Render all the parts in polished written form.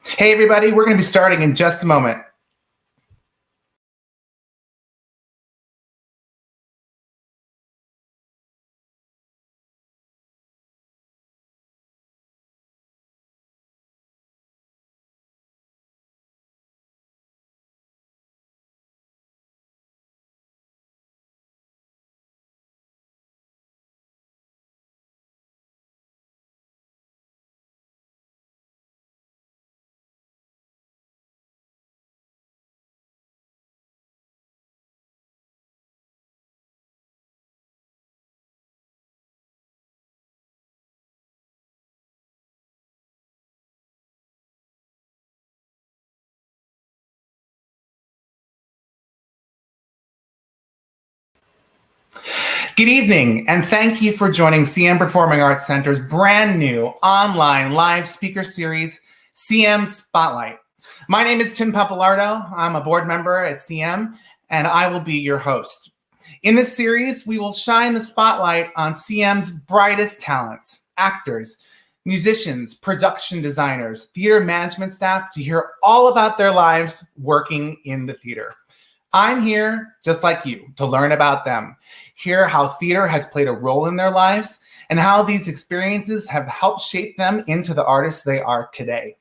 Hey, everybody, we're going to be starting in just a moment. Good evening, and thank you for joining CM Performing Arts Center's brand new online live speaker series, CM Spotlight. My name is Tim Pappalardo. I'm a board member at CM, and I will be your host. In this series, we will shine the spotlight on CM's brightest talents, actors, musicians, production designers, theater management staff, to hear all about their lives working in the theater. I'm here, just like you, to learn about them, hear how theater has played a role in their lives, and how these experiences have helped shape them into the artists they are today.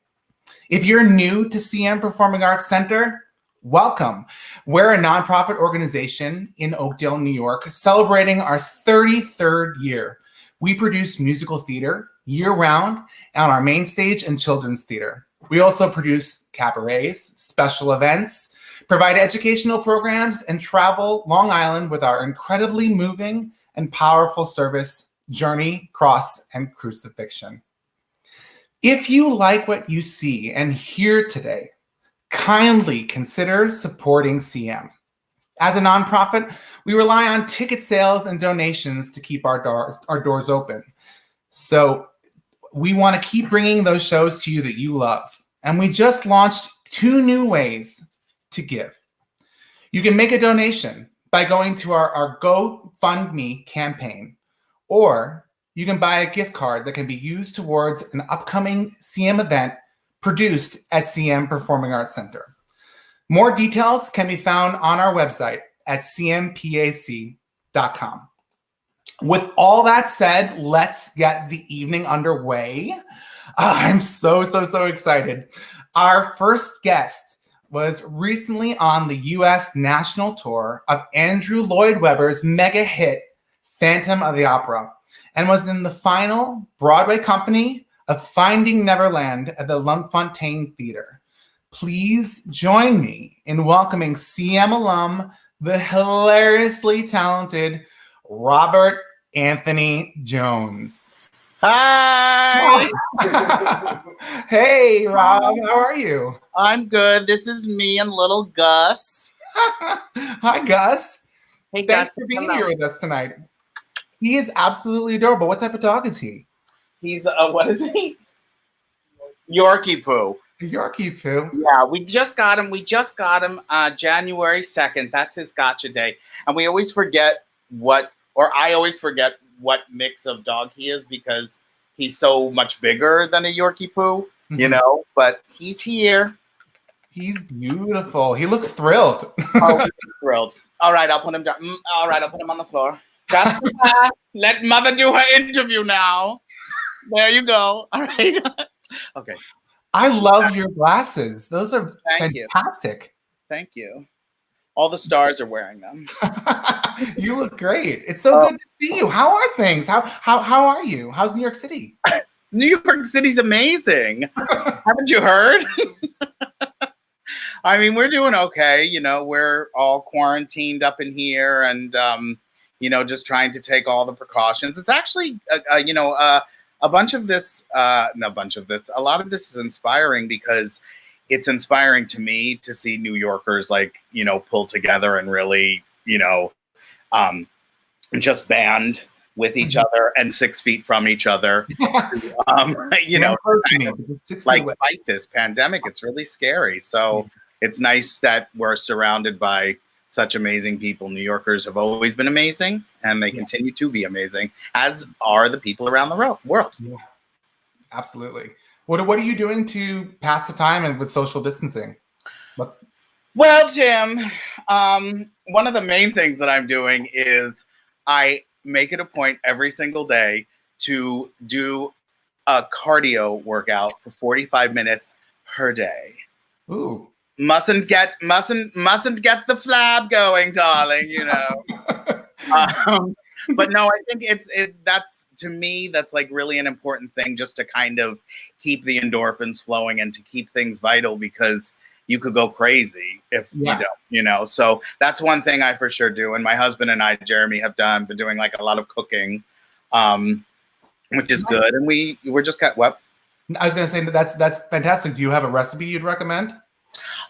If you're new to CM Performing Arts Center, welcome. We're a nonprofit organization in Oakdale, New York, celebrating our 33rd year. We produce musical theater year-round on our main stage and children's theater. We also produce cabarets, special events, provide educational programs, and travel Long Island with our incredibly moving and powerful service, Journey, Cross, and Crucifixion. If you like what you see and hear today, kindly consider supporting CM. As a nonprofit, we rely on ticket sales and donations to keep our doors open. So we want to keep bringing those shows to you that you love. And we just launched 2 new ways to give. You can make a donation by going to our GoFundMe campaign, or you can buy a gift card that can be used towards an upcoming CM event produced at CM Performing Arts Center. More details can be found on our website at cmpac.com. With all that said, let's get the evening underway. I'm so excited. Our first guest was recently on the U.S. national tour of Andrew Lloyd Webber's mega hit, Phantom of the Opera, and was in the final Broadway company of Finding Neverland at the Lunt-Fontanne Theatre. Please join me in welcoming CM alum, the hilariously talented Robert Anthony Jones. Hi! Hey, Rob, how are you? I'm good. This is me and little Gus. Hi, Gus. Hey, Thanks Gus. for being here with us tonight. He is absolutely adorable. What type of dog is he? He's, what is he? Yorkie Poo. A Yorkie Poo. Yeah, we just got him. January 2nd. That's his gotcha day. And we always forget I always forget what mix of dog he is because he's so much bigger than a Yorkie Poo, you know, but he's here. He's beautiful. He looks thrilled. Oh, he's thrilled. All right, I'll put him down. All right, I'll put him on the floor. Let mother do her interview now. There you go. All right. Okay. I love your glasses. Those are Thank fantastic. You. Thank you. All the stars are wearing them. You look great. It's so good to see you. How are things? How are you? How's New York City? New York City's amazing. Haven't you heard? I mean, we're doing okay. You know, we're all quarantined up in here and, you know, just trying to take all the precautions. It's actually, you know, a lot of this is inspiring because it's inspiring to me to see New Yorkers like, you know, pull together and really, you know, just band with each other and 6 feet from each other, you know, like fight this pandemic. It's really scary. So it's nice that we're surrounded by such amazing people. New Yorkers have always been amazing and they continue to be amazing, as are the people around the world. Yeah. Absolutely. What are you doing to pass the time and with social distancing? Well, Tim, one of the main things that I'm doing is I make it a point every single day to do a cardio workout for 45 minutes per day. Ooh. Mustn't get the flab going, darling, you know. But no, I think that's, to me, that's like really an important thing, just to kind of keep the endorphins flowing and to keep things vital, because you could go crazy if you don't, you know. So that's one thing I for sure do. And my husband and I, Jeremy, have been doing like a lot of cooking, which is good. And we're just what? I was gonna say that's fantastic. Do you have a recipe you'd recommend?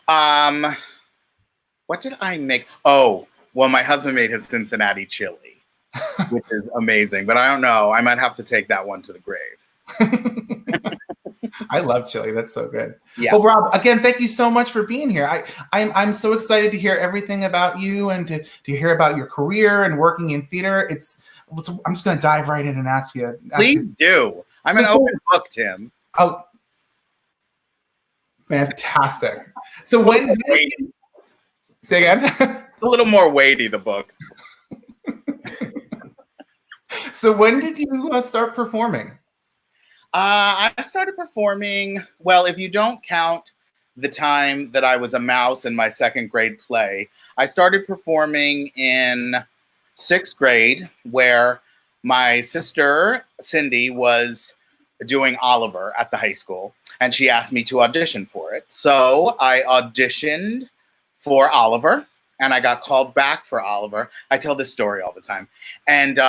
What did I make? Oh, well, my husband made his Cincinnati chili, which is amazing. But I don't know. I might have to take that one to the grave. I love chili. That's so good. Yeah. Well, Rob, again, thank you so much for being here. I'm so excited to hear everything about you and to hear about your career and working in theater. I'm just going to dive right in and ask you. Please do. I'm an open book, Tim. Oh, fantastic. So when say again? It's a little more weighty, the book. So when did you start performing? I started performing, well, if you don't count the time that I was a mouse in my second grade play, I started performing in 6th grade, where my sister, Cindy, was doing Oliver at the high school, and she asked me to audition for it. So I auditioned for Oliver, and I got called back for Oliver. I tell this story all the time. And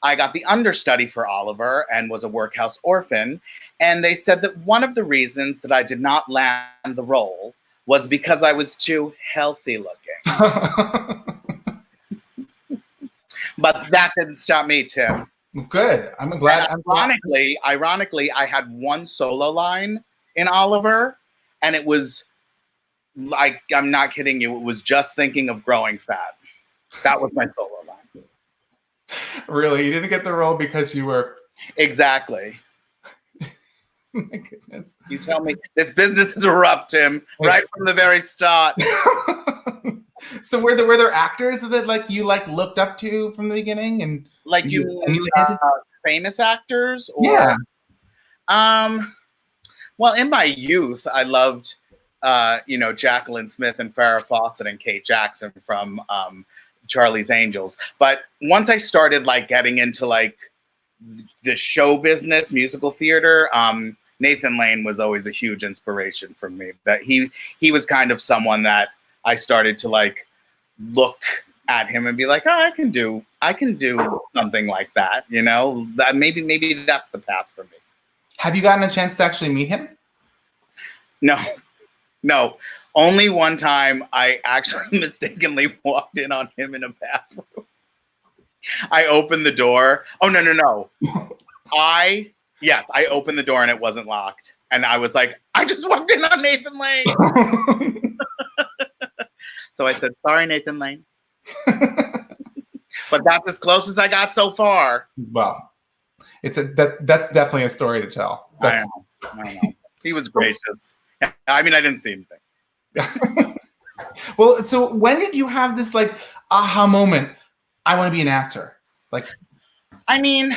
I got the understudy for Oliver and was a workhouse orphan. And they said that one of the reasons that I did not land the role was because I was too healthy looking. But that didn't stop me, Tim. Good. I'm glad. Ironically, I had one solo line in Oliver, and it was like, I'm not kidding you, it was just thinking of growing fat. That was my solo line. Really? You didn't get the role because you were... Exactly. My goodness. You tell me. This business is rough, Tim, right from the very start. So were there actors that you looked up to from the beginning, and like you famous actors? Or, yeah. Well, in my youth, I loved Jacqueline Smith and Farrah Fawcett and Kate Jackson from Charlie's Angels. But once I started getting into the show business, musical theater, Nathan Lane was always a huge inspiration for me. That he was kind of someone that I started to look at him and be like, oh, I can do something like that, you know? That maybe that's the path for me. Have you gotten a chance to actually meet him? No. Only one time I actually mistakenly walked in on him in a bathroom. I opened the door. Oh, no. I opened the door and it wasn't locked. And I was like, I just walked in on Nathan Lane. So I said, sorry, Nathan Lane. But that's as close as I got so far. Well, that's definitely a story to tell. I know. He was gracious. I mean, I didn't see anything. Well, so when did you have this aha moment? I want to be an actor. I mean,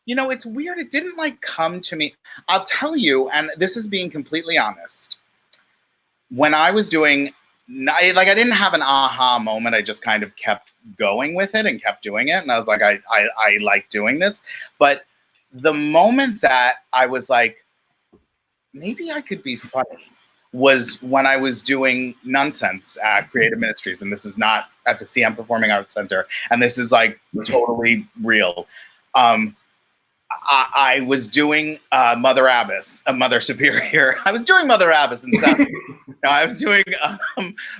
it's weird. It didn't come to me. I'll tell you, and this is being completely honest. When I was doing, I didn't have an aha moment. I just kind of kept going with it and kept doing it. And I was like, I like doing this. But the moment that I was like, maybe I could be funny, was when I was doing Nonsense at Creative Ministries. And this is not at the CM Performing Arts Center. And this is totally real. I was doing Mother Abbess, Mother Superior. I was doing Mother Abbess in South. No, I was doing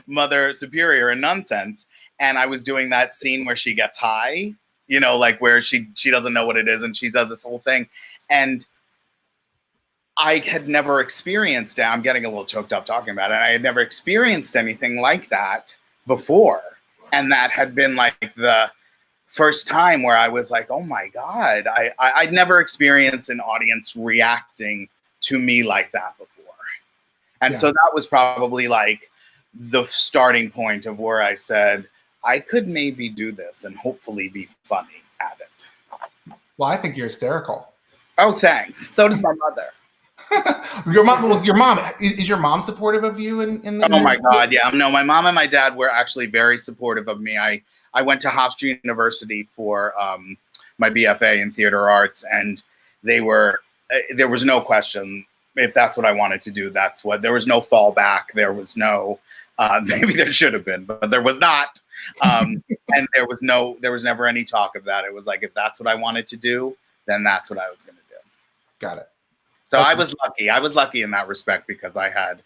Mother Superior in Nonsense. And I was doing that scene where she gets high, where she doesn't know what it is. And she does this whole thing. And I had never experienced it. I'm getting a little choked up talking about it. I had never experienced anything like that before. And that had been the first time where I was like, oh my God, I'd never experienced an audience reacting to me like that before. And so that was probably like the starting point of where I said, I could maybe do this and hopefully be funny at it. Well, I think you're hysterical. Oh, thanks. So does my mother. Your mom, is your mom supportive of you in the Oh my God, yeah. No, my mom and my dad were actually very supportive of me. I went to Hofstra University for my BFA in theater arts, and they were there was no question if that's what I wanted to do. That's what. There was no fallback. There was no maybe there should have been, but there was not. And there was never any talk of that. It was like, if that's what I wanted to do, then that's what I was going to do. Got it. So I was lucky. I was lucky in that respect because I had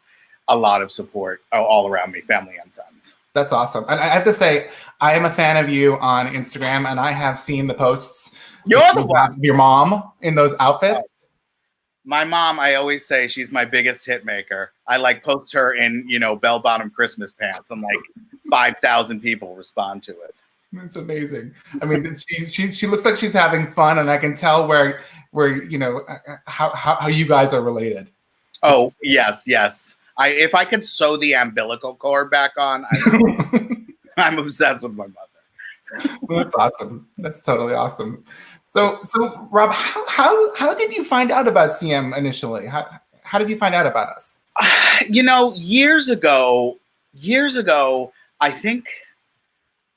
a lot of support all around me, family and friends. That's awesome. And I have to say, I am a fan of you on Instagram, and I have seen the posts. You're the one. Your mom in those outfits. My mom, I always say she's my biggest hit maker. I like post her in, bell-bottom Christmas pants, and like 5,000 people respond to it. That's amazing. I mean, she looks like she's having fun, and I can tell where how you guys are related. Oh, yes. If I could sew the umbilical cord back on, I'm obsessed with my mother. That's awesome. That's totally awesome. So Rob, how did you find out about CM initially? How did you find out about us? Years ago, I think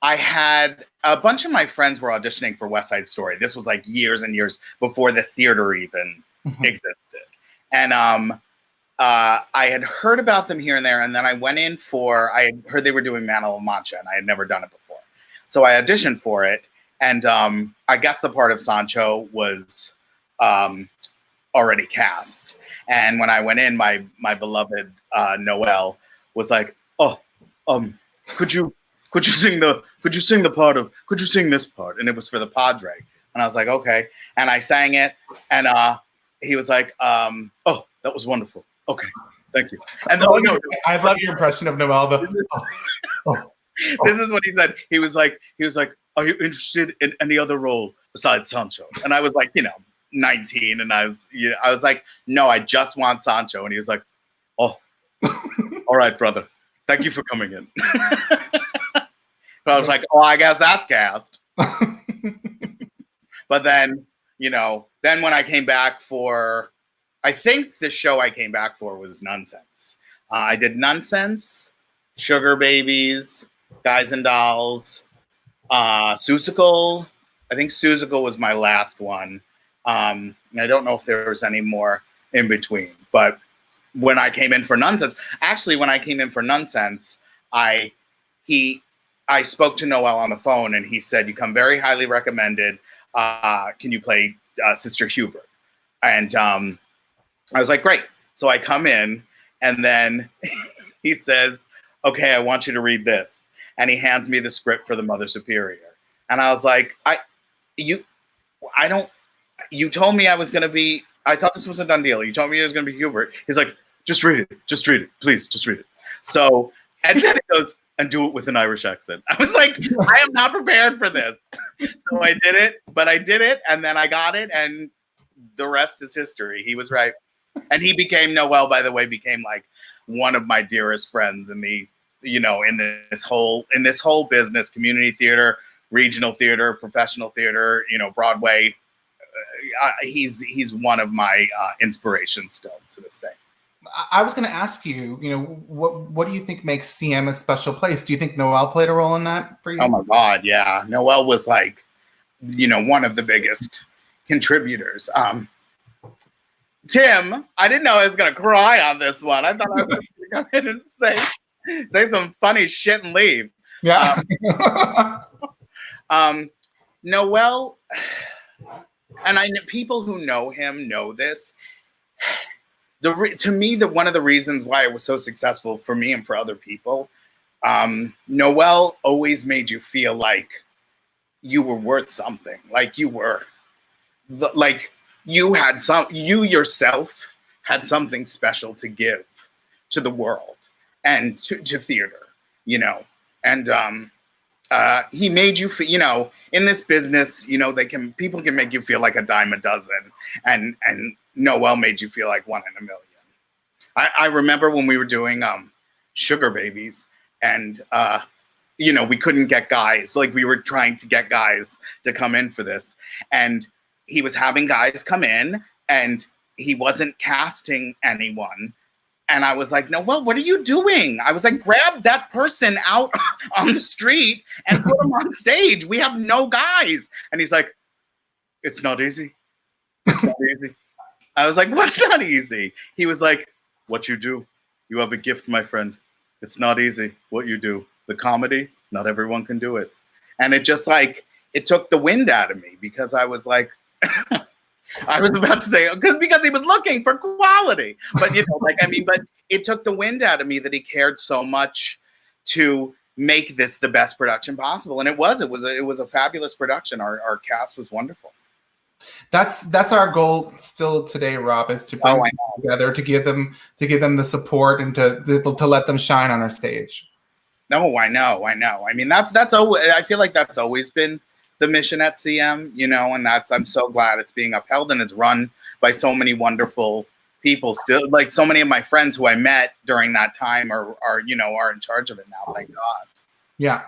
I had a bunch of my friends were auditioning for West Side Story. This was like years and years before the theater even existed. And I had heard about them here and there. And then I went in I had heard they were doing Man of La Mancha, and I had never done it before. So I auditioned for it. And I guess the part of Sancho was already cast. And when I went in, my beloved Noel was like, could you sing this part? And it was for the Padre. And I was like, okay. And I sang it, and he was like, that was wonderful. Okay, thank you. And I love your impression of Noel. This is what he said. He was like, are you interested in any other role besides Sancho? And I was like, 19, and I was like, no, I just want Sancho. And he was like, all right, brother. Thank you for coming in. So I was like, I guess that's cast. But then, then when I came back I think the show I came back for was Nonsense. I did Nonsense, Sugar Babies, Guys and Dolls, Seussical. I think Seussical was my last one. I don't know if there was any more in between. But when I came in for Nonsense, I spoke to Noel on the phone, and he said, you come very highly recommended. Can you play Sister Hubert? And I was like, great. So I come in, and then he says, okay, I want you to read this. And he hands me the script for the Mother Superior. And I was like, you told me I thought this was a done deal. You told me it was going to be Hubert. He's like, just read it. Please, just read it. So, and then it goes, and do it with an Irish accent. I was like, I am not prepared for this. So I did it, and then I got it, and the rest is history. He was right. And Noel, by the way, became like one of my dearest friends in this whole business, community theater, regional theater, professional theater, Broadway. He's one of my inspirations still to this day. I was going to ask you, what do you think makes CM a special place? Do you think Noel played a role in that for you? Oh my God, yeah. Noel was like, one of the biggest contributors. Tim, I didn't know I was going to cry on this one. I thought I was going to come in and say some funny shit and leave. Yeah. Noel, and people who know him know this. To me, one of the reasons why it was so successful for me and for other people, Noel always made you feel like you were worth something, like you were, you yourself had something special to give to the world and to theater, And he made you feel, you know, in this business, you know, people can make you feel like a dime a dozen, and Noel made you feel like one in a million. I remember when we were doing Sugar Babies, and you know, we couldn't get guys. Like, we were trying to get guys to come in for this, and he was having guys come in, and he wasn't casting anyone. And I was like, no, well, what are you doing? I was like, grab that person out on the street and put them on stage. We have no guys. And he's like, it's not easy. It's not easy. I was like, what's not easy? He was like, what you do. You have a gift, my friend. It's not easy what you do. The comedy, not everyone can do it. And it just like, it took the wind out of me, because I was like, I was about to say, because he was looking for quality, but you know, like, I mean, but it took the wind out of me that he cared so much to make this the best production possible. And it was a fabulous production. Our cast was wonderful. That's our goal still today, Rob, is to bring them together, to give them the support, and to let them shine on our stage. No, I know. I mean, that's always, I feel like that's always been the mission at CM, you know, and I'm so glad it's being upheld, and it's run by so many wonderful people still. Like, so many of my friends who I met during that time are in charge of it now. Thank God. Yeah.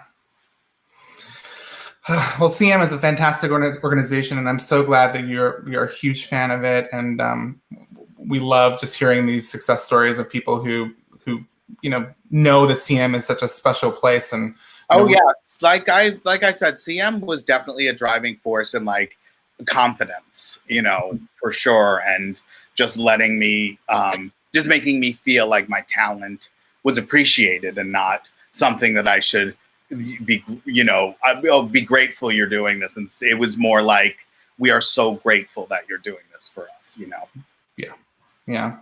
Well, CM is a fantastic organization, and I'm so glad that you're a huge fan of it. And we love just hearing these success stories of people who know that CM is such a special place. And yes, like I said, CM was definitely a driving force in like confidence, you know, for sure, and just letting me, just making me feel like my talent was appreciated and not something that I should be, you know, I'll be grateful you're doing this. And it was more like, we are so grateful that you're doing this for us, you know? Yeah.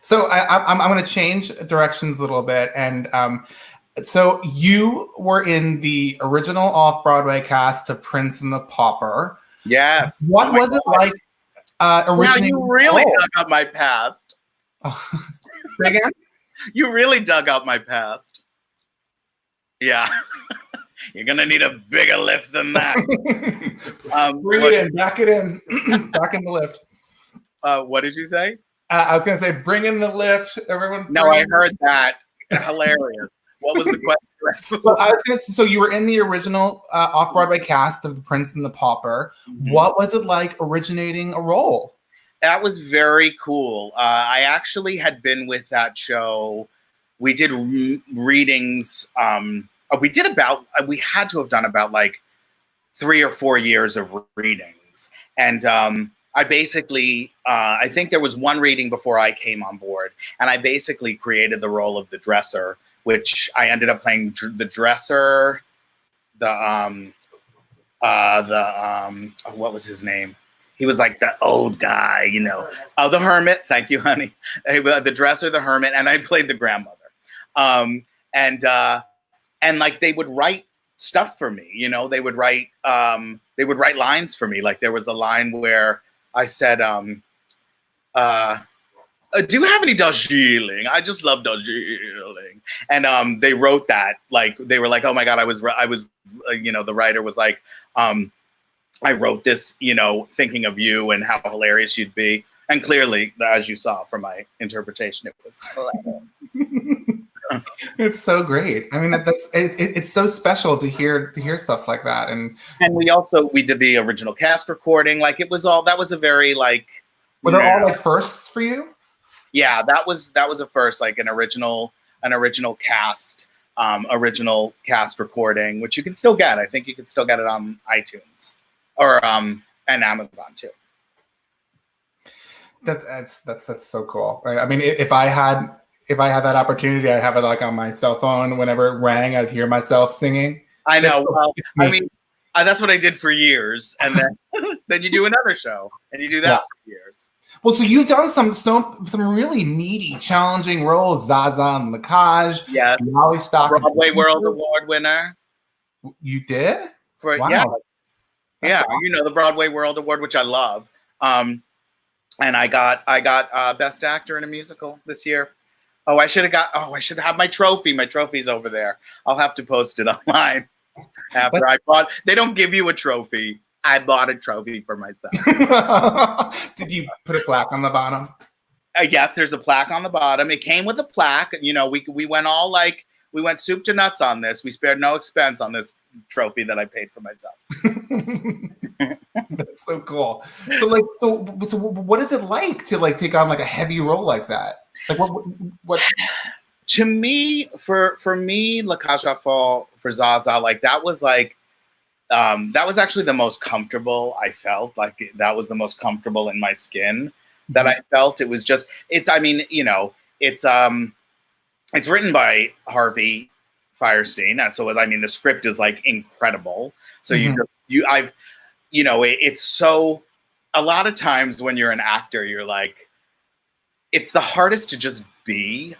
So I'm going to change directions a little bit. And so you were in the original off-Broadway cast of Prince and the Pauper. Yes. What was it like Wow, originating? you really dug up my past. Say again? You really dug up my past. Yeah. You're going to need a bigger lift than that. Bring it in. Back it in. Back in the lift. What did you say? I was going to say, bring in the lift. Everyone. No, I heard that. Hilarious. What was the question? Well, I was going to say, so you were in the original off-Broadway cast of The Prince and the Pauper. Mm-hmm. What was it like originating a role? That was very cool. I actually had been with that show. We did readings. We had to have done about like 3 or 4 years of readings. And I basically, I think there was one reading before I came on board, and I basically created the role of the dresser, which I ended up playing the dresser, what was his name? He was like the old guy, you know. Oh, the hermit. Thank you, honey. The dresser, the hermit, and I played the grandmother. And like they would write stuff for me, you know. They would write lines for me. Like there was a line where I said, do you have any Darjeeling? I just love Darjeeling. And they wrote that, like, they were like, oh my God, I was, you know, the writer was like, I wrote this, you know, thinking of you and how hilarious you'd be. And clearly, as you saw from my interpretation, it was hilarious. It's so great. I mean, it's so special to hear stuff like that. And we did the original cast recording. Like that was a very like. Were there all like firsts for you? Yeah, that was a first, like an original cast recording, which you can still get. I think you can still get it on iTunes or and Amazon too. That's so cool. Right? I mean, if I had that opportunity, I'd have it like on my cell phone. Whenever it rang, I'd hear myself singing. I know. Well, I mean, that's what I did for years, and then then you do another show, and you do that for years. Well, so you've done some really meaty, challenging roles. Zaza and Lacage. Yes. Molly Stock. Broadway World Award winner. You did? Wow. Yeah. Awesome. You know, the Broadway World Award, which I love. And I got Best Actor in a Musical this year. I should have my trophy. My trophy's over there. I'll have to post it online. After they don't give you a trophy. I bought a trophy for myself. Did you put a plaque on the bottom? Yes, there's a plaque on the bottom. It came with a plaque. You know, we went we went soup to nuts on this. We spared no expense on this trophy that I paid for myself. That's so cool. So what is it like to take on a heavy role like that? What? To me, for me, La Cage aux Folles for Zaza, that was that was actually the most comfortable I felt. That was the most comfortable in my skin that I felt. It was just, it's written by Harvey Fierstein. So, the script is incredible. So it's so, a lot of times when you're an actor, you're it's the hardest to just be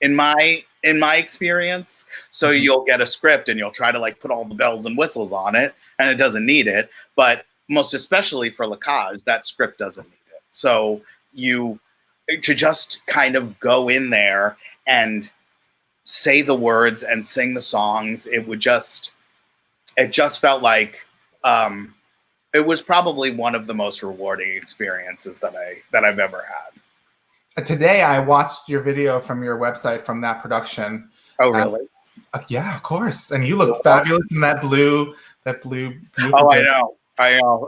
in my experience. So you'll get a script and you'll try to put all the bells and whistles on it, and it doesn't need it. But most especially for La Cage, that script doesn't need it. So to just kind of go in there and say the words and sing the songs, it just felt like it was probably one of the most rewarding experiences that I've ever had. Today, I watched your video from your website from that production. Oh, really? Yeah, of course. And you look fabulous in that blue. Oh, I know.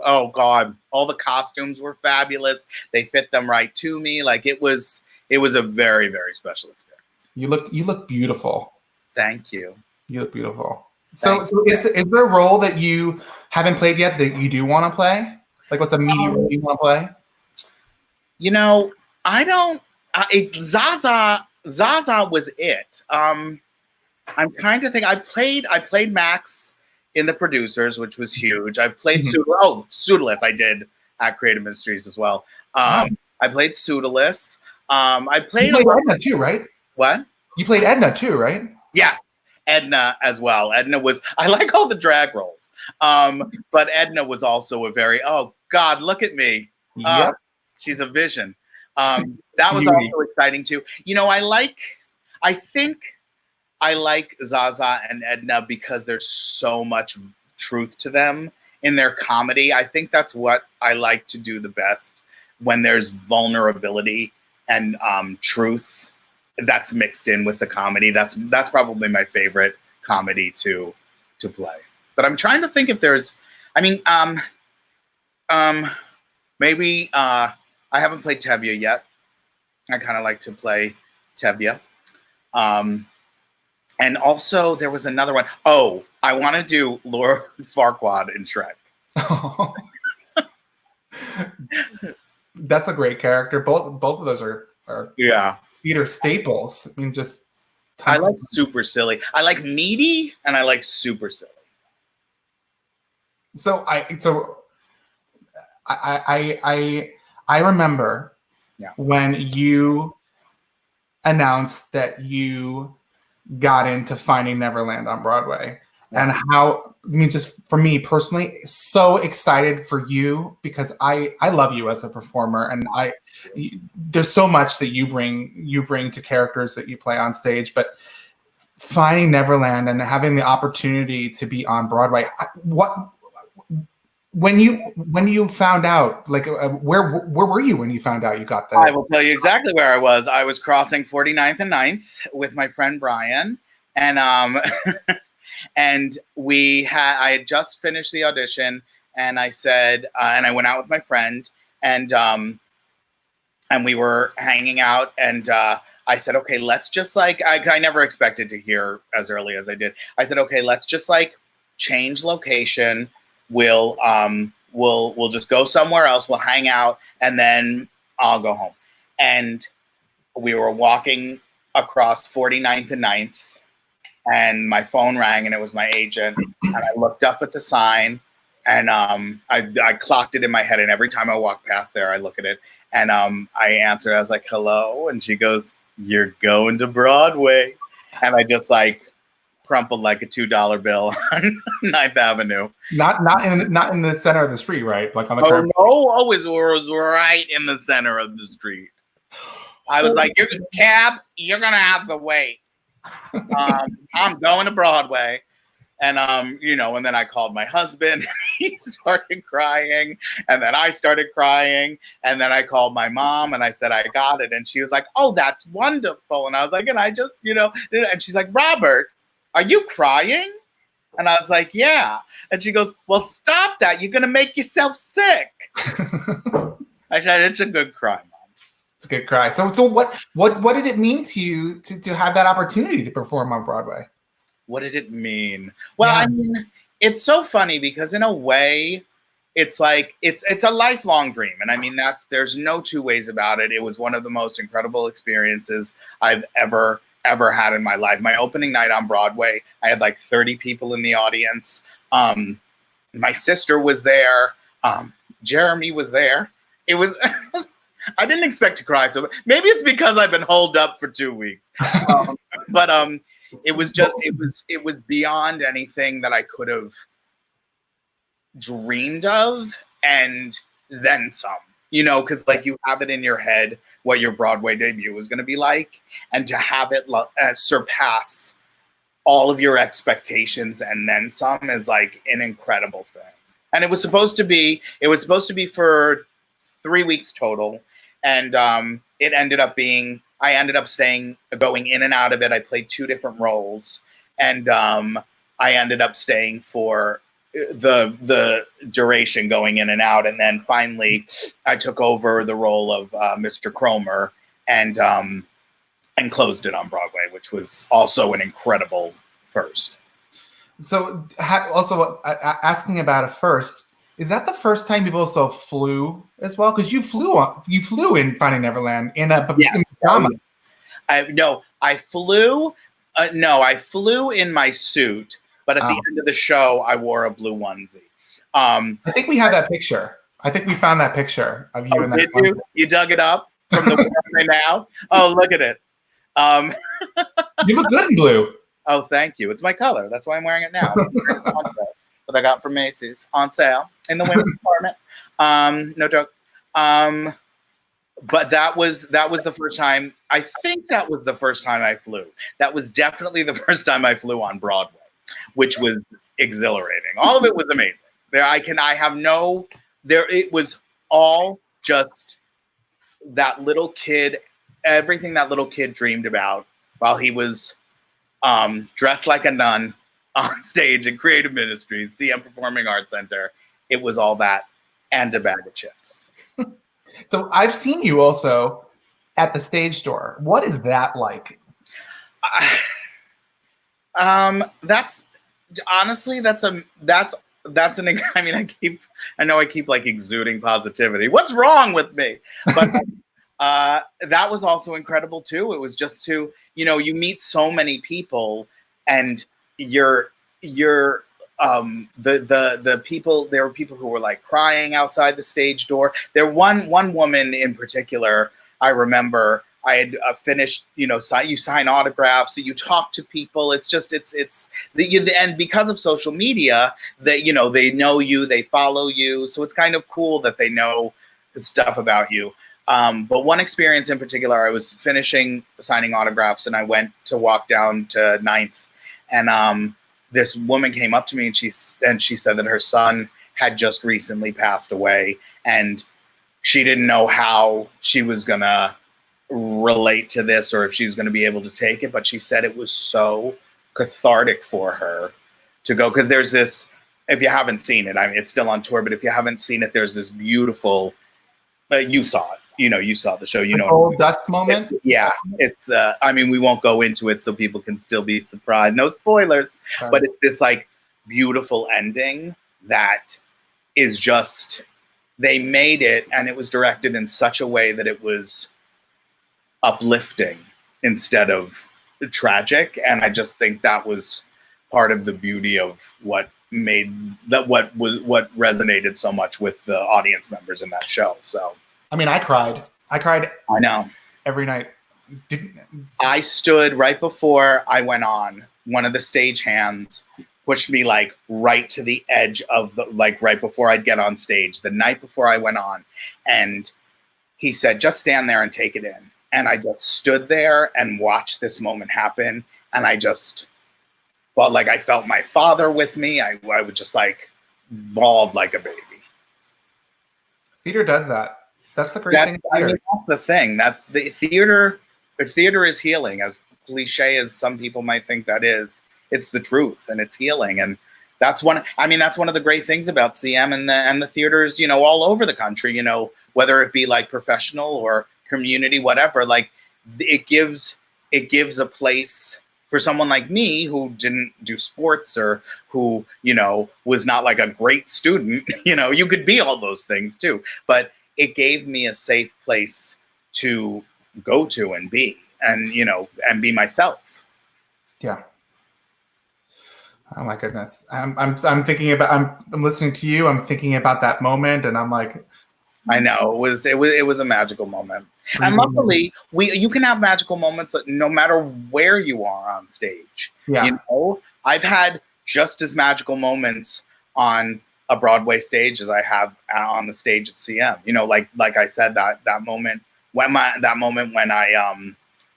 Oh, God. All the costumes were fabulous. They fit them right to me. It was a very, very special experience. You look beautiful. Thank you. You look beautiful. So is there a role that you haven't played yet that you do want to play? What's a meaty role you want to play? I don't. Zaza was it. I'm trying to think. I played Max in The Producers, which was huge. I played Pseudolus. I did at Creative Ministries as well. I played Pseudolus. I played Edna too, right? What? You played Edna too, right? Yes, Edna as well. Edna was. I like all the drag roles. But Edna was also a very. Oh God, look at me. Yep. She's a vision. That was also exciting too. I think I like Zaza and Edna because there's so much truth to them in their comedy. I think that's what I like to do the best, when there's vulnerability and truth that's mixed in with the comedy. That's probably my favorite comedy to play. But I'm trying to think if there's, maybe I haven't played Tevye yet. I kind of like to play Tevye. And also there was another one. Oh, I want to do Lord Farquaad in Shrek. That's a great character. Both of those are theater staples. I like super silly. I like meaty and I like super silly. So I remember when you announced that you got into Finding Neverland on Broadway, and how, just for me personally, so excited for you, because I love you as a performer, and there's so much that you bring to characters that you play on stage. But Finding Neverland and having the opportunity to be on Broadway, when you found out, where were you when you found out you got that? I will tell you exactly where I was. I was crossing 49th and 9th with my friend Brian, and and I had just finished the audition, and I said, and I went out with my friend, and we were hanging out, and I said, okay, let's just I never expected to hear as early as I did. I said, okay, let's just change location. We'll just go somewhere else. We'll hang out, and then I'll go home. And we were walking across 49th and 9th, and my phone rang, and it was my agent. And I looked up at the sign, and I clocked it in my head. And every time I walk past there, I look at it, and I answered. I was like, "Hello," and she goes, "You're going to Broadway," and I just crumpled a $2 bill on 9th Avenue. Not in the center of the street, right? On the curb. No, it was right in the center of the street. I was like, "Cab, you're gonna have to wait. I'm going to Broadway." And and then I called my husband. He started crying, and then I started crying, and then I called my mom and I said I got it, and she was like, "Oh, that's wonderful." And I was like, "And I just, and she's like, "Robert, are you crying?" And I was like, "Yeah." And she goes, "Well, stop that. You're gonna make yourself sick." I said, "It's a good cry, Mom." It's a good cry. So what did it mean to you to have that opportunity to perform on Broadway? What did it mean? Well, I mean, it's so funny because in a way, it's like it's a lifelong dream. And I mean, there's no two ways about it. It was one of the most incredible experiences I've ever had in my life. My opening night on Broadway, I had like 30 people in the audience. My sister was there. Jeremy was there. It was I didn't expect to cry, so maybe it's because I've been holed up for 2 weeks. But it was beyond anything that I could have dreamed of, and then some, because like you have it in your head what your Broadway debut was going to be like, and to have it surpass all of your expectations and then some is like an incredible thing. And it was supposed to be for 3 weeks total, and it ended up being, I ended up going in and out of it. I played 2 different roles, and I ended up staying for the duration, going in and out. And then finally, I took over the role of Mr. Cromer and closed it on Broadway, which was also an incredible first. So also asking about a first, is that the first time you've also flew as well? Because you flew in Finding Neverland in pajamas. I flew. I flew in my suit, but at the end of the show, I wore a blue onesie. I think we have that picture. I think we found that picture of you in that. Did you? You dug it up from the right now? Oh, look at it. You look good in blue. Oh, thank you. It's my color. That's why I'm wearing it now. That I got from Macy's on sale in the women's department. No joke. But that was the first time. I think that was the first time I flew. That was definitely the first time I flew on Broadway, which was exhilarating. All of it was amazing. It was all just that little kid, everything that little kid dreamed about while he was dressed like a nun on stage in Creative Ministries, CM Performing Arts Center. It was all that and a bag of chips. So I've seen you also at the Stage Door. What is that like? That's honestly, I know I keep like exuding positivity. What's wrong with me? But that was also incredible too. It was just to, you meet so many people, and the people, there were people who were like crying outside the stage door. There one woman in particular, I remember I had finished, you sign autographs, you talk to people. It's and because of social media, that, they know you, they follow you. So it's kind of cool that they know the stuff about you. But one experience in particular, I was finishing signing autographs and I went to walk down to 9th, and this woman came up to me and she said that her son had just recently passed away, and she didn't know how she was gonna relate to this or if she was gonna be able to take it, but she said it was so cathartic for her to go, because there's this, if you haven't seen it, I mean, it's still on tour, but if you haven't seen it, there's this beautiful, you saw it. You saw the show, Gold dust moment. It's we won't go into it so people can still be surprised. No spoilers, but it's this like beautiful ending that is just, they made it, and it was directed in such a way that it was uplifting instead of tragic. And I just think that was part of the beauty of what resonated so much with the audience members in that show. So. I mean, I cried. I know. Every night. I stood right before I went on. One of the stagehands pushed me like right to the edge of right before I'd get on stage, the night before I went on. And he said, just stand there and take it in. And I just stood there and watched this moment happen. And I just but like I felt my father with me. I would just like bawled like a baby. Theater does that. That's the great thing. I mean, that's the thing. That's the theater. Theater is healing, as cliche as some people might think that is. It's the truth, and it's healing, and that's one. I mean, that's one of the great things about CM and the theaters, you know, all over the country. You know, whether it be like professional or community, whatever. Like, it gives a place for someone like me who didn't do sports or who, you know, was not like a great student. You know, you could be all those things too, but it gave me a safe place to go to and be, and, you know, and be myself. Yeah. Oh my goodness. I'm thinking about, I'm listening to you. I'm thinking about that moment, and I'm like, I know it was a magical moment. And luckily, you can have magical moments no matter where you are on stage. Yeah. You know, I've had just as magical moments on a Broadway stage as I have on the stage at CM. You know, like I said, that moment when I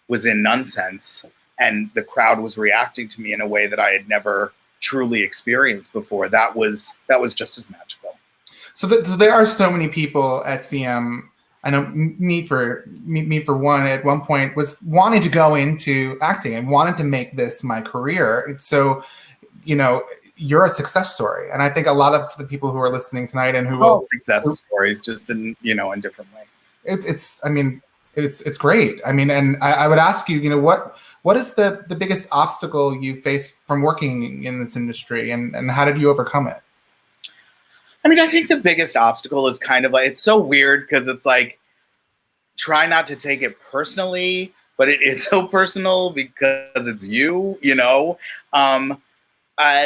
was in Nonsense and the crowd was reacting to me in a way that I had never truly experienced before. That was just as magical. So there are so many people at CM. I know me for one, at one point was wanting to go into acting and wanted to make this my career. So, you know, you're a success story. And I think a lot of the people who are listening tonight and who success stories, just in, you know, in different ways. It's great. I mean, and I would ask you, you know, what is the biggest obstacle you face from working in this industry, and how did you overcome it? I mean, I think the biggest obstacle is kind of like, it's so weird because it's like, try not to take it personally, but it is so personal because it's you know?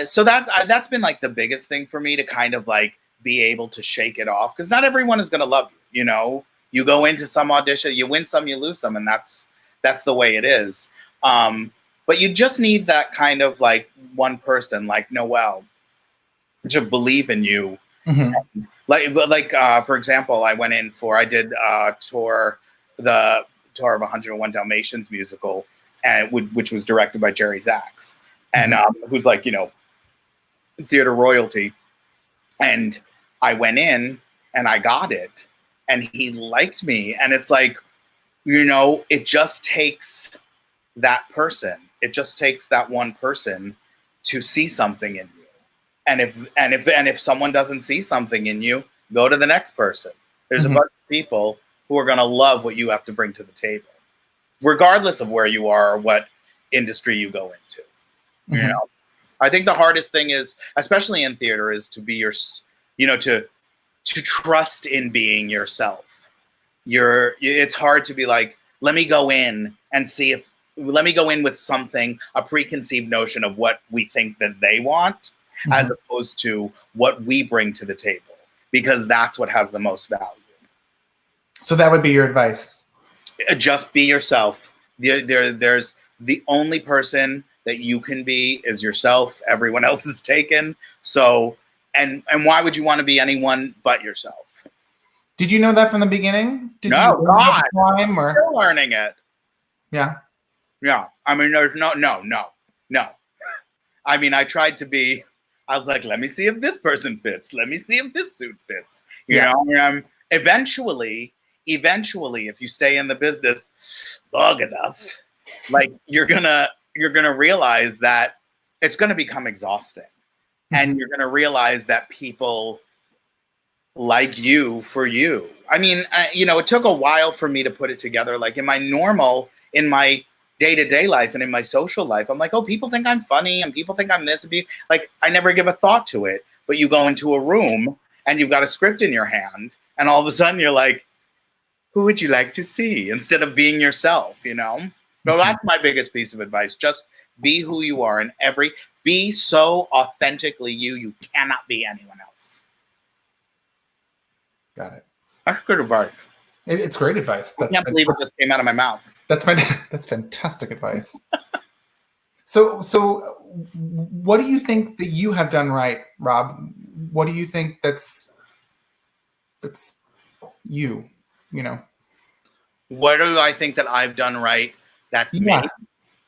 So that's been like the biggest thing for me, to kind of like be able to shake it off, because not everyone is going to love you, you know? You go into some audition, you win some, you lose some, and that's the way it is. But you just need that kind of like one person like Noelle to believe in you. Mm-hmm. Like for example, I did the tour of 101 Dalmatians musical, and which was directed by Jerry Zaks, and who's like, you know, theater royalty. And I went in and I got it, and he liked me, and it's like, you know, it just takes that person. It just takes that one person to see something in you. And if someone doesn't see something in you, go to the next person. There's a bunch of people who are going to love what you have to bring to the table, regardless of where you are or what industry you go into. You know, I think the hardest thing is, especially in theater, is to be to trust in being yourself. It's hard to be like, let me go in with something, a preconceived notion of what we think that they want, as opposed to what we bring to the table, because that's what has the most value. So that would be your advice. Just be yourself. There's the only person that you can be is yourself. Everyone else is taken. So, and why would you want to be anyone but yourself? Did you know that from the beginning? No, God. Still learning it. Yeah. Yeah. I mean, there's no. I mean, I tried to be, I was like, let me see if this person fits. Let me see if this suit fits. You know, eventually, if you stay in the business long enough, like you're gonna realize that it's gonna become exhausting, and you're gonna realize that people like you for you. I mean, you know, it took a while for me to put it together. Like in my day-to-day life and in my social life, I'm like, oh, people think I'm funny and people think I'm this. Like, I never give a thought to it. But you go into a room and you've got a script in your hand, and all of a sudden you're like, who would you like to see? Instead of being yourself, you know? So that's my biggest piece of advice. Just be who you are, and be so authentically you cannot be anyone else. Got it. That's good advice. It's great advice. I can't believe it just came out of my mouth. That's fantastic advice. So what do you think that you have done right, Rob? What do you think that's you know? What do I think that I've done right? That's me.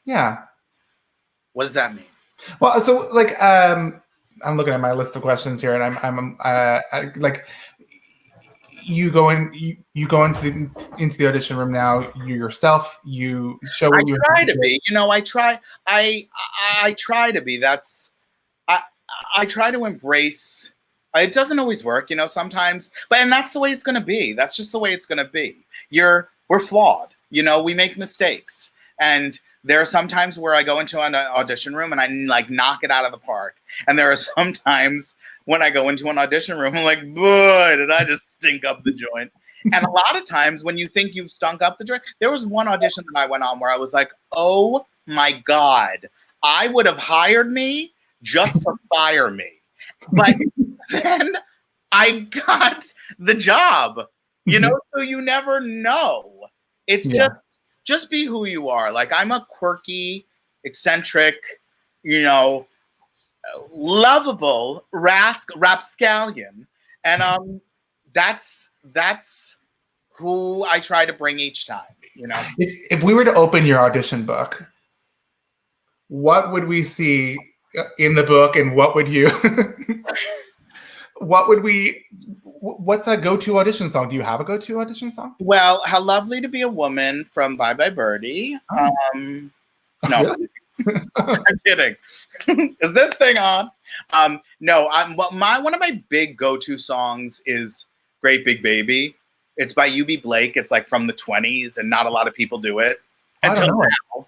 Yeah. What does that mean? Well, so like I'm looking at my list of questions here, and I'm like you go in you go into the audition room now. You yourself, you show I what you try have to be. I try to be. I I try to embrace. It doesn't always work, sometimes, and that's the way it's going to be. That's just the way it's going to be. We're flawed, we make mistakes. And there are some times where I go into an audition room and I like knock it out of the park. And there are some times when I go into an audition room, I'm like, boy, did I just stink up the joint. And a lot of times when you think you've stunk up the joint, there was one audition that I went on where I was like, oh my God, I would have hired me just to fire me. But then I got the job, so you never know. It's just be who you are. Like, I'm a quirky, eccentric, lovable rapscallion. And that's who I try to bring each time, If we were to open your audition book, what would we see in the book, and what would you what's that go-to audition song? Do you have a go-to audition song? Well, How Lovely to Be a Woman from Bye Bye Birdie. Oh. No, Really? I'm kidding. Is this thing on? No, one of my big go-to songs is Great Big Baby. It's by UB Blake. It's like from the 20s, and not a lot of people do it until now.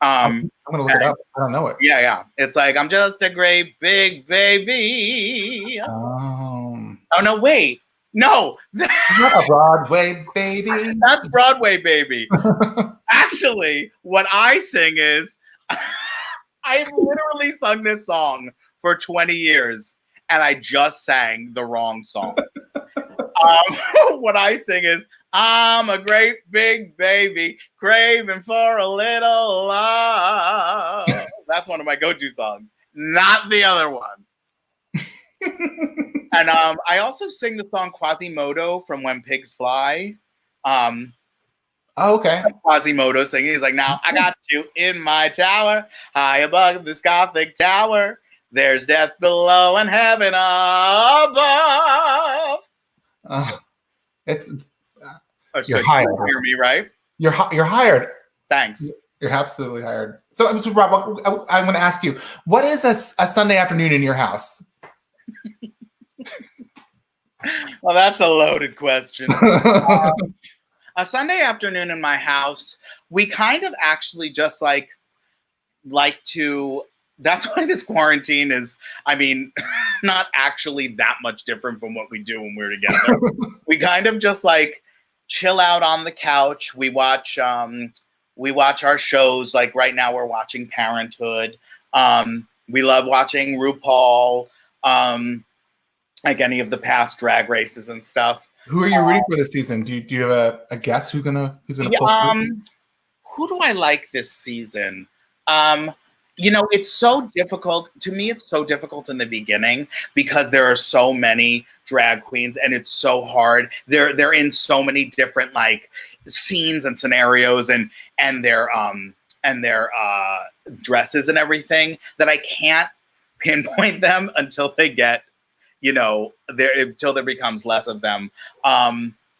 I'm gonna look it up. I don't know it. Yeah. It's like, I'm just a great big baby. Oh no, wait. No. Not a Broadway baby. That's Broadway baby. Actually, what I sing is, I've literally sung this song for 20 years, and I just sang the wrong song. What I sing is, I'm a great big baby craving for a little love. That's one of my go-to songs, not the other one. And I also sing the song Quasimodo from When Pigs Fly. Okay. Quasimodo singing. He's like, now I got you in my tower, high above this Gothic tower. There's death below and heaven above. You're hired. You hear me, right? You're hired. Thanks. You're absolutely hired. So Rob, I'm going to ask you, what is a Sunday afternoon in your house? Well, that's a loaded question. A Sunday afternoon in my house, we kind of actually just like to. That's why this quarantine is, not actually that much different from what we do when we're together. We kind of just like chill out on the couch. We watch our shows. Like right now we're watching Parenthood. We love watching RuPaul, like any of the past drag races and stuff. Who are you rooting for this season? Do you have a guess who's gonna pull? Who do I like this season? It's so difficult. To me, it's so difficult in the beginning because there are so many drag queens and it's so hard. They're in so many different like scenes and scenarios and their dresses and everything that I can't pinpoint them until they get, until there becomes less of them.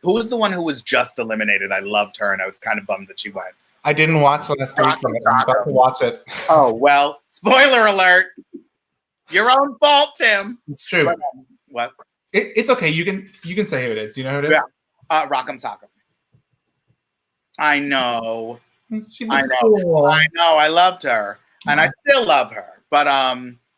Who was the one who was just eliminated? I loved her and I was kind of bummed that she went. I didn't watch last week. I'm about to watch it. Oh, well, spoiler alert. Your own fault, Tim. It's true. What? It's okay. You can say who it is. Do you know who it is? Yeah. Rock'em Sock'em. I know. She was cool. I know. I loved her. And I still love her. But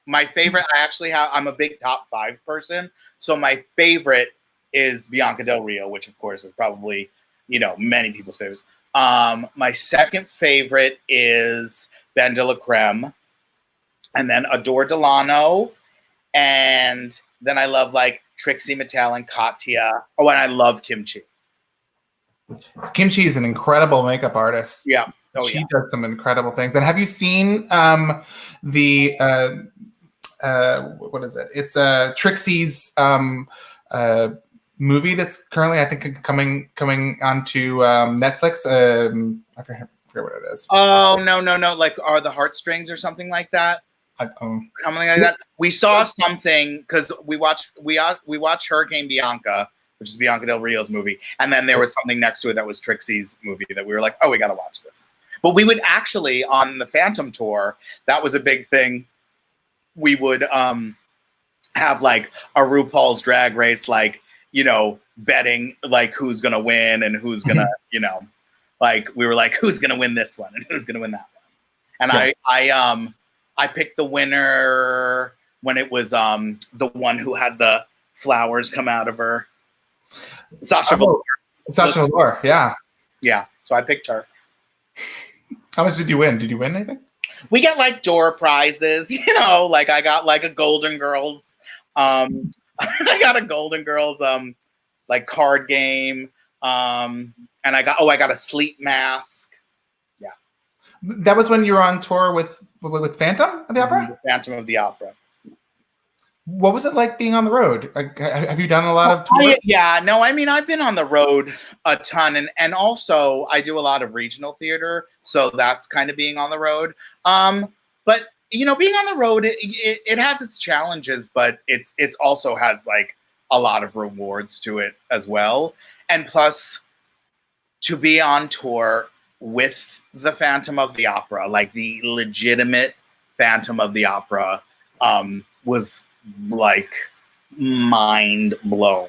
my favorite, I'm a big top 5 person. So my favorite is Bianca Del Rio, which of course is probably, many people's favorites. My second favorite is Ben de la Creme, and then Adore Delano, and then I love like Trixie Mattel and Katya. Oh, and I love Kimchi. Kimchi is an incredible makeup artist. Yeah. She does some incredible things. And have you seen the what is it? It's Trixie's movie that's currently, I think, coming onto Netflix. I forget what it is. Oh, no. Like, Are the Heartstrings or something like that? Something like that. We saw something because we watched Hurricane Bianca, which is Bianca Del Rio's movie, and then there was something next to it that was Trixie's movie that we were like, oh, we got to watch this. But we would actually, on the Phantom tour, that was a big thing. We would have like a RuPaul's Drag Race, like, you know, betting like who's gonna win and who's gonna, you know, like we were like, who's gonna win this one and who's gonna win that one. And yeah. I picked the winner when it was the one who had the flowers come out of her. Sasha Velour. Sasha Velour, yeah. Yeah. So I picked her. How much did you win? Did you win anything? We get like door prizes, you know, like I got like a Golden Girls, I got a Golden Girls like card game. And I got a sleep mask. Yeah. That was when you were on tour with Phantom of the Opera? Phantom of the Opera. What was it like being on the road? Like, have you done a lot of tours? I mean, I've been on the road a ton, and also I do a lot of regional theater, so that's kind of being on the road. But you know, being on the road, it has its challenges, but it's also has like a lot of rewards to it as well. And plus, to be on tour with the Phantom of the Opera, like the legitimate Phantom of the Opera, was like mind blown.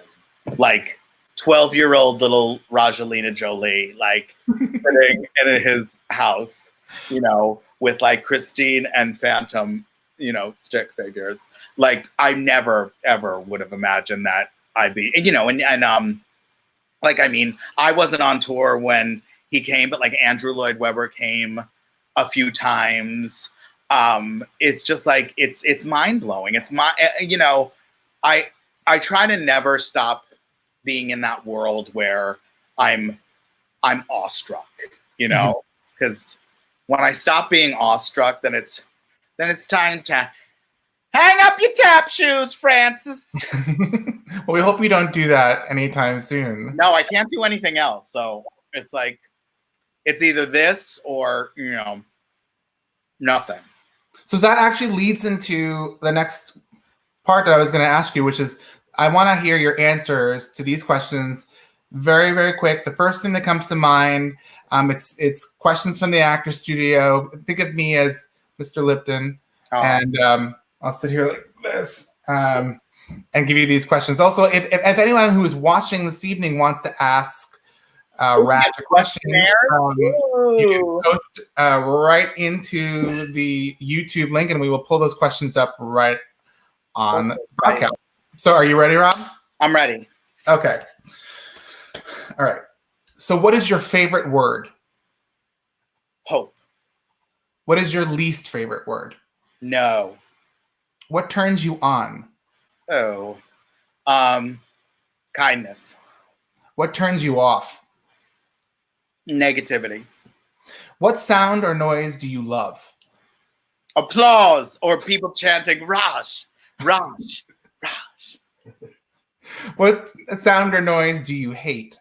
Like 12-year-old little Rajalina Jolie, like sitting in his house, you know, with like Christine and Phantom, you know, stick figures. Like I never ever would have imagined that I'd be, you know, and like, I mean, I wasn't on tour when he came, but like Andrew Lloyd Webber came a few times. It's just like, it's mind blowing. It's you know, I try to never stop being in that world where I'm awestruck, you know, because when I stop being awestruck, then it's time to hang up your tap shoes, Francis. Well, we hope we don't do that anytime soon. No, I can't do anything else. So it's like, it's either this or, you know, nothing. So that actually leads into the next part that I was going to ask you, which is I want to hear your answers to these questions very, very quick. The first thing that comes to mind, it's questions from the Actor Studio. Think of me as Mr. Lipton, and I'll sit here like this and give you these questions. Also, if anyone who is watching this evening wants to ask Raj a question, you can post right into the YouTube link, and we will pull those questions up right on the broadcast. So are you ready, Rob? I'm ready. Okay. All right. So what is your favorite word? Hope. What is your least favorite word? No. What turns you on? Oh. Kindness. What turns you off? Negativity. What sound or noise do you love? Applause or people chanting Raj, Raj, Raj. What sound or noise do you hate?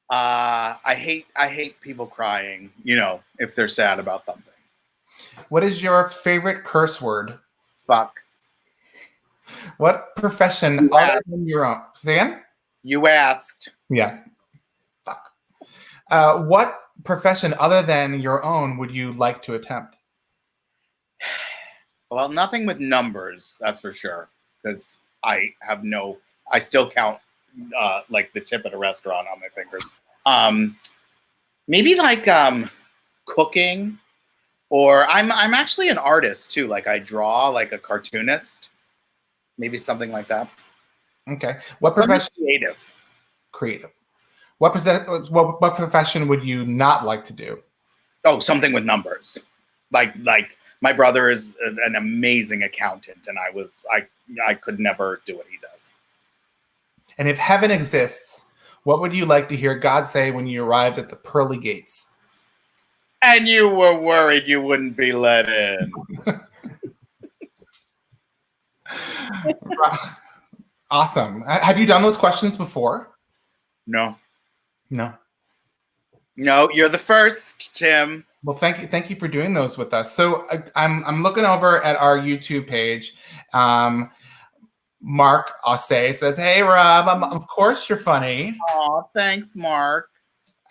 I hate people crying, you know, if they're sad about something. What is your favorite curse word? Fuck. What profession other than your own? Say again? You asked. Yeah. Fuck. What profession other than your own would you like to attempt? Well, nothing with numbers, that's for sure. Because I still count like the tip at a restaurant on my fingers. Maybe like cooking, or I'm actually an artist too. Like I draw, like a cartoonist. Maybe something like that. Okay. What profession? Creative. What profession would you not like to do? Oh, something with numbers. Like my brother is an amazing accountant, and I could never do what he does. And if heaven exists, what would you like to hear God say when you arrived at the pearly gates? And you were worried you wouldn't be let in. Awesome. Have you done those questions before? No. No, you're the first, Tim. Well, thank you for doing those with us. So I'm looking over at our YouTube page. Mark Ossay says, "Hey Rob, of course you're funny." Oh, thanks, Mark.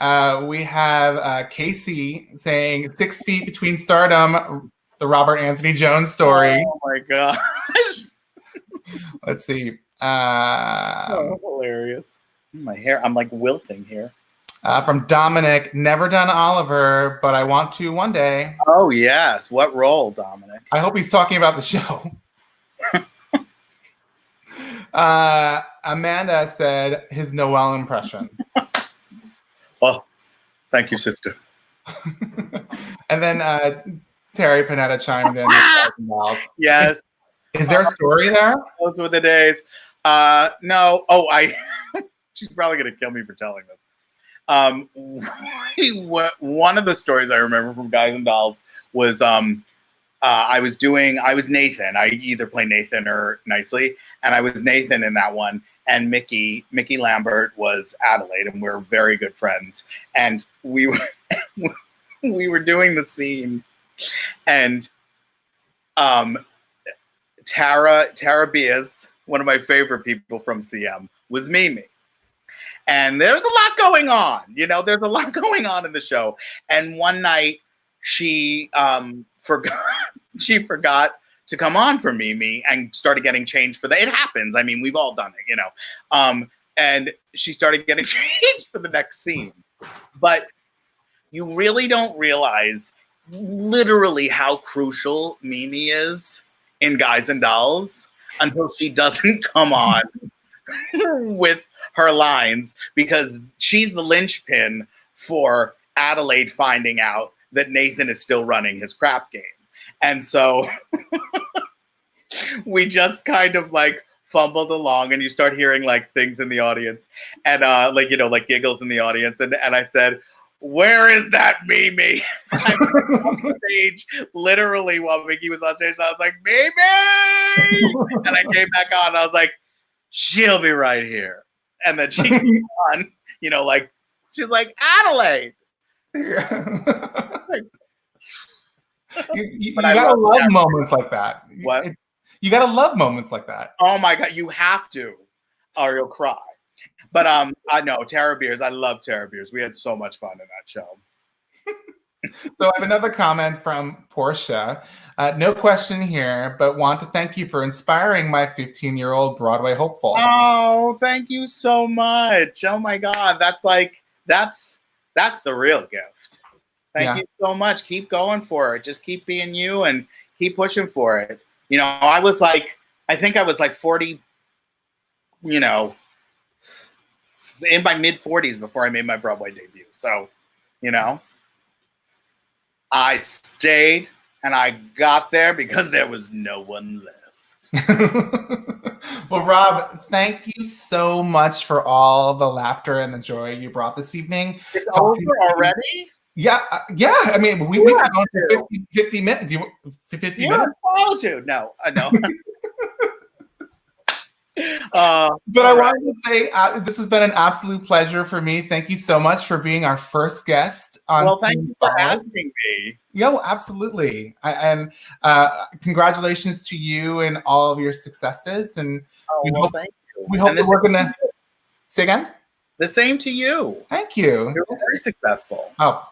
We have Casey saying 6 feet between stardom, the Robert Anthony Jones story. Oh my gosh. Let's see. Hilarious. My hair, I'm like wilting here. From Dominic, never done Oliver, but I want to one day. Oh, yes. What role, Dominic? I hope he's talking about the show. Amanda said his Noel impression. Oh, thank you, sister. And then Terry Panetta chimed in. Yes. Is there a story there? Those were the days. No. Oh, she's probably going to kill me for telling this. One of the stories I remember from Guys and Dolls was I was Nathan. I either play Nathan or Nicely, and I was Nathan in that one. And Mickey Lambert was Adelaide, and we're very good friends. And we were doing the scene, and Tara Bias, one of my favorite people from CM, was Mimi. And there's a lot going on, there's a lot going on in the show. And one night she forgot to come on for Mimi and started getting changed for that. It happens. I mean, we've all done it, and she started getting changed for the next scene. But you really don't realize literally how crucial Mimi is in Guys and Dolls until she doesn't come on with her lines, because she's the linchpin for Adelaide finding out that Nathan is still running his crap game. And so we just kind of like fumbled along, and you start hearing like things in the audience, and like giggles in the audience. And I said, "Where is that Mimi?" I was on stage literally while Mickey was on stage. So I was like, "Mimi!" And I came back on, and I was like, "She'll be right here." And then she came on, she's like, "Adelaide." You gotta love moments like that. What? You gotta love moments like that. Oh my God, you have to, or you'll cry. But I know Tara Beers. I love Tara Beers. We had so much fun in that show. So I have another comment from Portia. No question here, but want to thank you for inspiring my 15-year-old Broadway hopeful. Oh, thank you so much. Oh my God, that's the real gift. Thank you so much. Keep going for it. Just keep being you and keep pushing for it. I think I was like 40, in my mid 40s before I made my Broadway debut. So, I stayed and I got there because there was no one left. Well, Rob, thank you so much for all the laughter and the joy you brought this evening. It's over already? Yeah. I mean, we've been going for 50 minutes. Do you 50 minutes? Solitude. No, no. But I wanted to say this has been an absolute pleasure for me. Thank you so much for being our first guest on. Well, thank you for asking me. Yeah, well, absolutely. And congratulations to you and all of your successes. And thank you. We hope that we're gonna say again. The same to you. Thank you. You're very successful. Oh,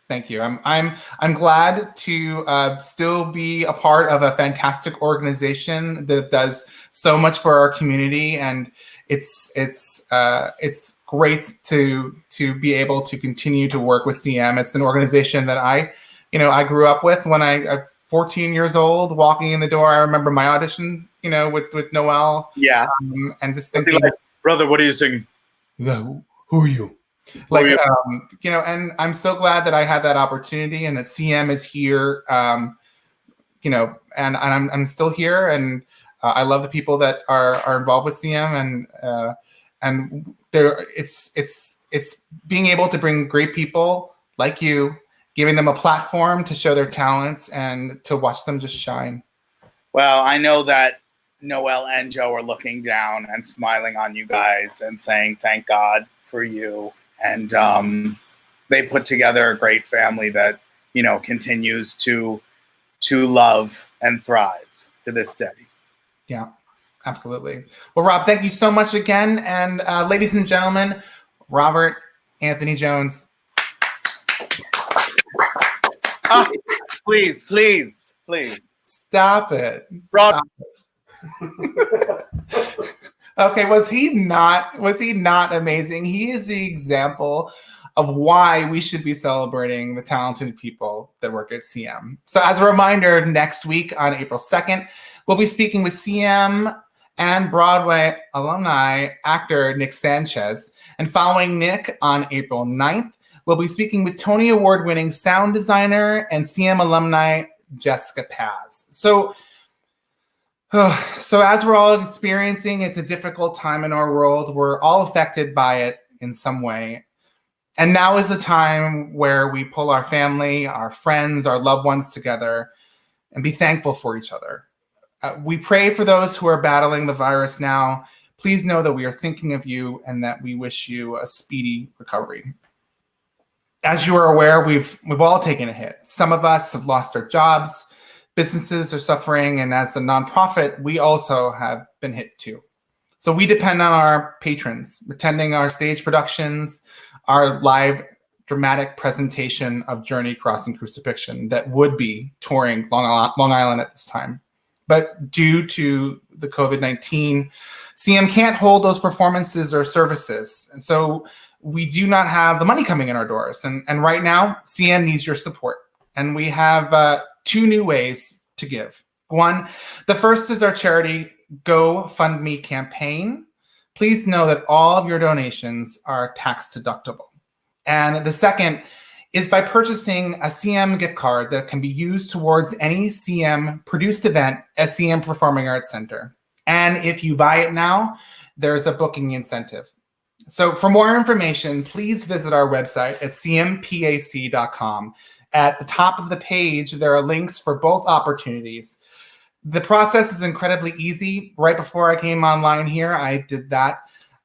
thank you. I'm glad to still be a part of a fantastic organization that does so much for our community, and it's great to be able to continue to work with CM. It's an organization that I grew up with when I'm 14 years old, walking in the door. I remember my audition, with Noel. Yeah. And just thinking, like, brother, what are you singing? Who are you? And I'm so glad that I had that opportunity and that CM is here, and I'm still here, and I love the people that are involved with CM, and it's being able to bring great people like you, giving them a platform to show their talents and to watch them just shine. Well, I know that Noel and Joe are looking down and smiling on you guys and saying, thank God for you. And, they put together a great family that, you know, continues to love and thrive to this day. Yeah, absolutely. Well, Rob, thank you so much again. And ladies and gentlemen, Robert Anthony Jones. Oh, please. Stop it. Stop it. Okay, was he not amazing? He is the example of why we should be celebrating the talented people that work at CM. So as a reminder, next week on April 2nd, we'll be speaking with CM and Broadway alumni actor Nick Sanchez. And following Nick on April 9th, we'll be speaking with Tony Award-winning sound designer and CM alumni Jessica Paz. So as we're all experiencing, it's a difficult time in our world. We're all affected by it in some way. And now is the time where we pull our family, our friends, our loved ones together and be thankful for each other. We pray for those who are battling the virus now. Please know that we are thinking of you and that we wish you a speedy recovery. As you are aware, we've all taken a hit. Some of us have lost our jobs. Businesses are suffering, and as a nonprofit, we also have been hit too. So we depend on our patrons attending our stage productions, our live dramatic presentation of Journey Crossing Crucifixion that would be touring Long Island at this time. But due to the COVID-19, CM can't hold those performances or services. And so we do not have the money coming in our doors. And right now, CM needs your support. And we have two new ways to give. One, the first is our charity GoFundMe campaign. Please know that all of your donations are tax deductible. And the second is by purchasing a CM gift card that can be used towards any CM produced event at CM Performing Arts Center. And if you buy it now, there's a booking incentive. So for more information, please visit our website at cmpac.com. At the top of the page, there are links for both opportunities. The process is incredibly easy. Right before I came online here, I did that.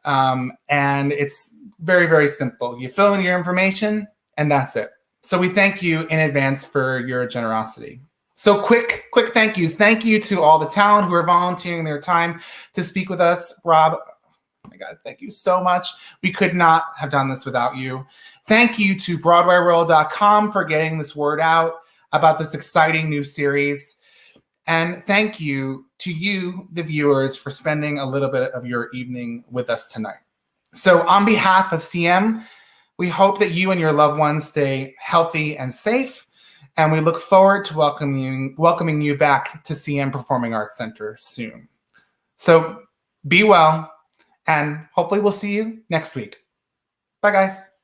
And it's very, very simple. You fill in your information, and that's it. So we thank you in advance for your generosity. So quick thank yous. Thank you to all the talent who are volunteering their time to speak with us. Rob, oh my God, thank you so much. We could not have done this without you. Thank you to BroadwayWorld.com for getting this word out about this exciting new series. And thank you to you, the viewers, for spending a little bit of your evening with us tonight. So on behalf of CM, we hope that you and your loved ones stay healthy and safe. And we look forward to welcoming you back to CM Performing Arts Center soon. So be well, and hopefully we'll see you next week. Bye, guys.